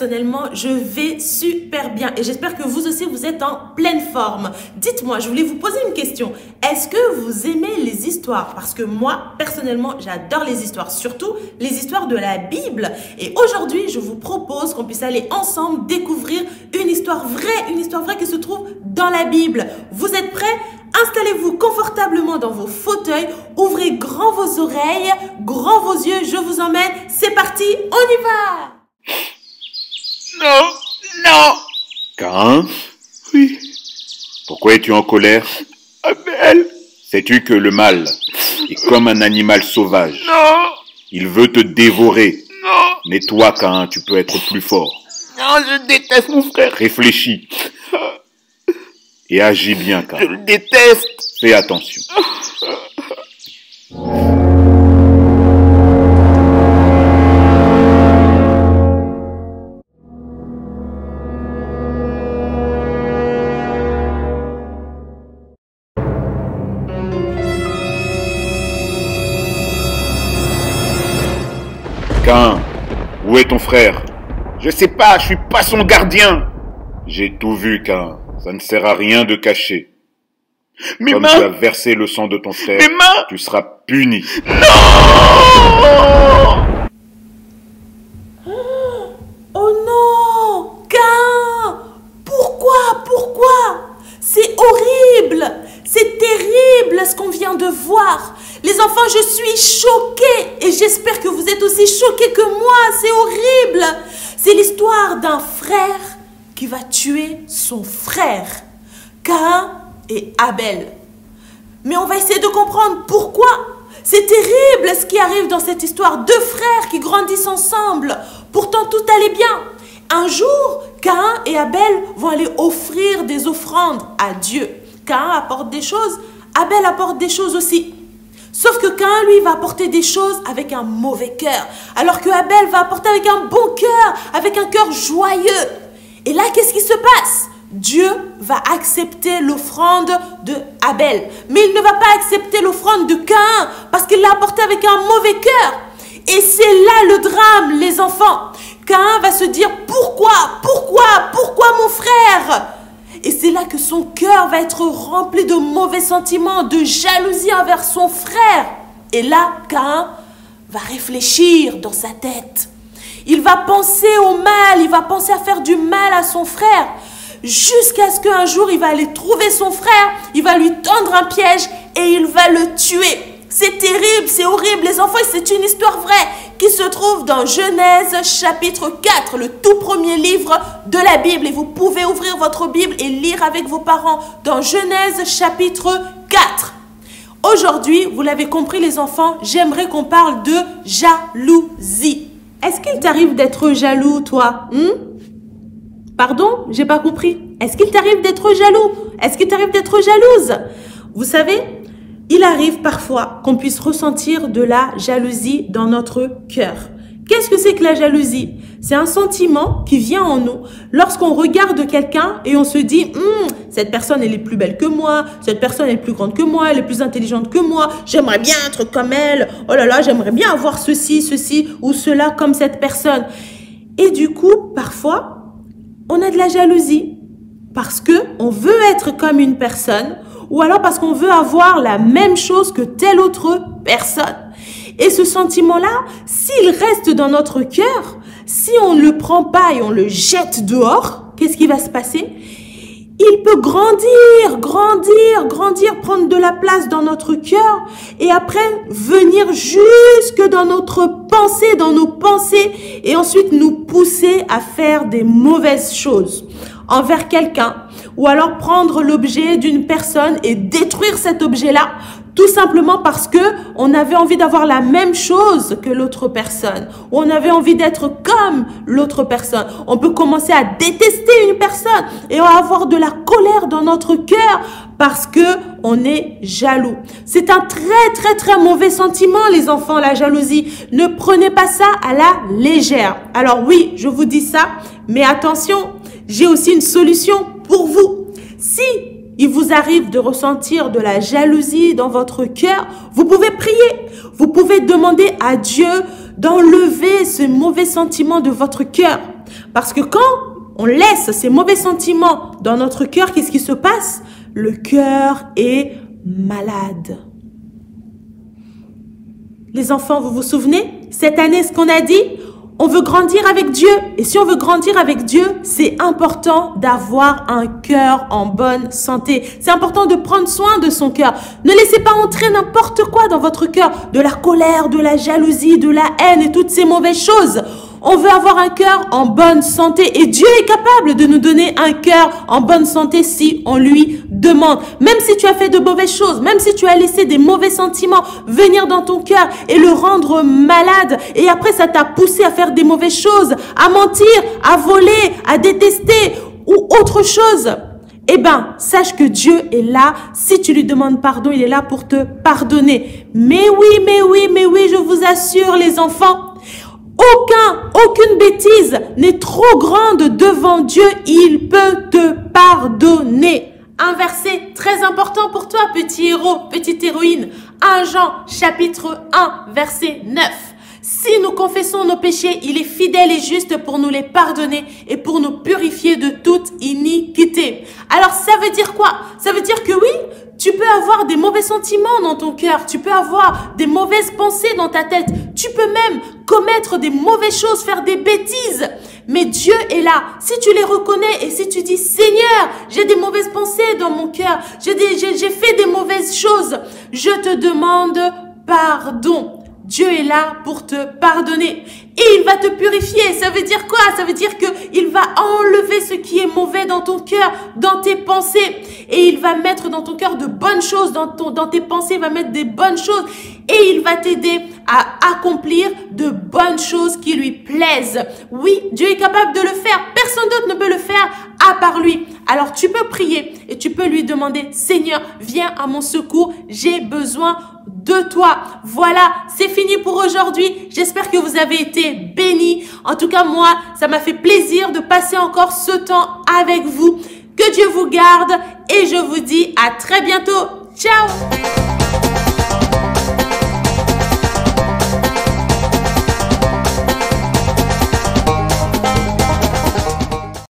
personnellement, je vais super bien et j'espère que vous aussi, vous êtes en pleine forme. Dites-moi, je voulais vous poser une question. Est-ce que vous aimez les histoires? Parce que moi, personnellement, j'adore les histoires, surtout les histoires de la Bible. Et aujourd'hui, je vous propose qu'on puisse aller ensemble découvrir une histoire vraie qui se trouve dans la Bible. Vous êtes prêts? Installez-vous confortablement dans vos fauteuils, ouvrez grand vos oreilles, grand vos yeux, je vous emmène. C'est parti, on y va! Non, non. Caïn? Oui, Pourquoi es-tu en colère? Abel. Sais-tu que le mal est comme un animal sauvage? Non, Il veut te dévorer. non, Mais toi, Caïn, tu peux être plus fort. non, je déteste mon frère. Réfléchis. Et agis bien, Je Caïn. le déteste. Fais attention. Caïn, où est ton frère? Je sais pas, je suis pas son gardien. J'ai tout vu, Caïn. Ça ne sert à rien de cacher. Mes Comme tu as mains. versé le sang de ton frère, Mes mains. tu seras puni. Non. Oh non! Caïn! Pourquoi? C'est horrible! C'est terrible ce qu'on vient de voir! Les enfants, je suis choquée! Et j'espère que vous êtes aussi choqués que moi! C'est horrible! C'est l'histoire d'un frère qui va tuer son frère. Caïn et Abel. Mais on va essayer de comprendre pourquoi. C'est terrible ce qui arrive dans cette histoire. Deux frères qui grandissent ensemble. Pourtant, tout allait bien. Un jour, Caïn et Abel vont aller offrir des offrandes à Dieu. Caïn apporte des choses, Abel apporte des choses aussi. Sauf que Caïn, lui, va apporter des choses avec un mauvais cœur. Alors que Abel va apporter avec un bon cœur, avec un cœur joyeux. Et là, qu'est-ce qui se passe? Dieu va accepter l'offrande de Abel. Mais il ne va pas accepter l'offrande de Caïn parce qu'il l'a apporté avec un mauvais cœur. Et c'est là le drame, les enfants. Caïn va se dire pourquoi mon frère? Et c'est là que son cœur va être rempli de mauvais sentiments, de jalousie envers son frère. Et là, Caïn va réfléchir dans sa tête. Il va penser au mal, il va penser à faire du mal à son frère. Jusqu'à ce qu'un jour, il va aller trouver son frère, il va lui tendre un piège et il va le tuer. C'est terrible, c'est horrible, les enfants, c'est une histoire vraie qui se trouve dans Genèse chapitre 4, le tout premier livre de la Bible. Et vous pouvez ouvrir votre Bible et lire avec vos parents dans Genèse chapitre 4. Aujourd'hui, vous l'avez compris les enfants, j'aimerais qu'on parle de jalousie. Est-ce qu'il t'arrive d'être jaloux, toi? Pardon? J'ai pas compris. Est-ce qu'il t'arrive d'être jaloux? Est-ce qu'il t'arrive d'être jalouse? Vous savez, il arrive parfois qu'on puisse ressentir de la jalousie dans notre cœur. Qu'est-ce que c'est que la jalousie? C'est un sentiment qui vient en nous lorsqu'on regarde quelqu'un et on se dit cette personne elle est plus belle que moi, cette personne elle est plus grande que moi, elle est plus intelligente que moi, j'aimerais bien être comme elle, oh là là, j'aimerais bien avoir ceci ou cela comme cette personne. Et du coup, parfois, on a de la jalousie parce que on veut être comme une personne ou alors parce qu'on veut avoir la même chose que telle autre personne. Et ce sentiment-là, s'il reste dans notre cœur, si on ne le prend pas et on le jette dehors, qu'est-ce qui va se passer? Il peut grandir, prendre de la place dans notre cœur et après venir jusque dans notre pensée, dans nos pensées et ensuite nous pousser à faire des mauvaises choses envers quelqu'un ou alors prendre l'objet d'une personne et détruire cet objet-là tout simplement parce que on avait envie d'avoir la même chose que l'autre personne ou on avait envie d'être comme l'autre personne. On peut commencer à détester une personne et on va avoir de la colère dans notre cœur parce que on est jaloux. C'est un très mauvais sentiment les enfants, la jalousie. Ne prenez pas ça à la légère. Alors oui, je vous dis ça, mais attention, j'ai aussi une solution pour vous. Si il vous arrive de ressentir de la jalousie dans votre cœur, vous pouvez prier. Vous pouvez demander à Dieu d'enlever ce mauvais sentiment de votre cœur. Parce que quand on laisse ces mauvais sentiments dans notre cœur, qu'est-ce qui se passe? Le cœur est malade. Les enfants, vous vous souvenez? Cette année, ce qu'on a dit, on veut grandir avec Dieu. Et si on veut grandir avec Dieu, c'est important d'avoir un cœur en bonne santé. C'est important de prendre soin de son cœur. Ne laissez pas entrer n'importe quoi dans votre cœur. De la colère, de la jalousie, de la haine et toutes ces mauvaises choses. On veut avoir un cœur en bonne santé et Dieu est capable de nous donner un cœur en bonne santé si on lui demande. Même si tu as fait de mauvaises choses, même si tu as laissé des mauvais sentiments venir dans ton cœur et le rendre malade et après ça t'a poussé à faire des mauvaises choses, à mentir, à voler, à détester ou autre chose. Eh ben, sache que Dieu est là. Si tu lui demandes pardon, il est là pour te pardonner. Mais oui, je vous assure les enfants, aucune bêtise n'est trop grande devant Dieu. Il peut te pardonner. Un verset très important pour toi, petit héros, petite héroïne. 1 Jean, chapitre 1, verset 9. Si nous confessons nos péchés, il est fidèle et juste pour nous les pardonner et pour nous purifier de toute iniquité. Alors, ça veut dire quoi? Ça veut dire que oui, tu peux avoir des mauvais sentiments dans ton cœur. Tu peux avoir des mauvaises pensées dans ta tête. Tu peux même commettre des mauvaises choses, faire des bêtises. Mais Dieu est là. Si tu les reconnais et si tu dis, Seigneur, j'ai des mauvaises pensées dans mon cœur. J'ai fait des mauvaises choses. Je te demande pardon. Dieu est là pour te pardonner et il va te purifier. Ça veut dire quoi? Ça veut dire qu'il va enlever ce qui est mauvais dans ton cœur, dans tes pensées et il va mettre dans ton cœur de bonnes choses, dans tes pensées, il va mettre des bonnes choses et il va t'aider à accomplir de bonnes choses qui lui plaisent. Oui, Dieu est capable de le faire. Personne d'autre ne peut le faire à part lui. Alors tu peux prier et tu peux lui demander, Seigneur, viens à mon secours, j'ai besoin de toi. Voilà, c'est fini pour aujourd'hui. J'espère que vous avez été bénis. En tout cas, moi, ça m'a fait plaisir de passer encore ce temps avec vous. Que Dieu vous garde et je vous dis à très bientôt. Ciao!